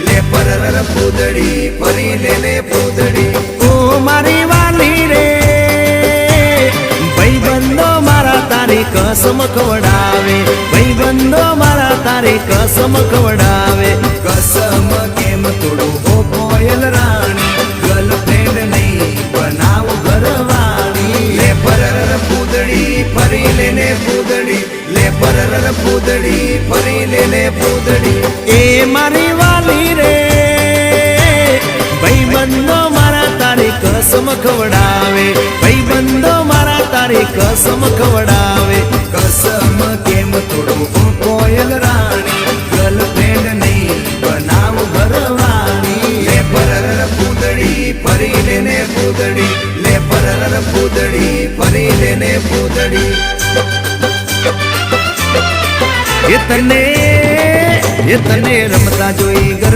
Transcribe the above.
લે પરર પૂદડી ફરી લેને પૂદડી ઓ મારી વાલી રે ભાઈબંધો મારા તારી કસમ ખવડાવે ભાઈબંધો મારા તારી કસમ ખવડાવે કસમ કેમ તોડું હો કોયલ રાણી ગર્લફ્રેન્ડ નહીં બનાવ ઘરવાળી લે પરર પૂદડી ફરી લેને પૂદડી લે પરર પૂદડી ફરી લેને પૂદડી એ મારી વાલી રે ભાઈબંધો મારા તારી કસમ ખવડાવે ભાઈબંધો મારા તારી કસમ ખવડાવે કસમ કેમ તોડું હો કોયલ રાણી ગર્લફ્રેન્ડ નહીં બનાવ ઘરવાળી લે પરર પૂદડી ફરી લેને પૂદડી લે પરર પૂદડી ફરી લેને પૂદડી એ તને રમતા જોઈ ગર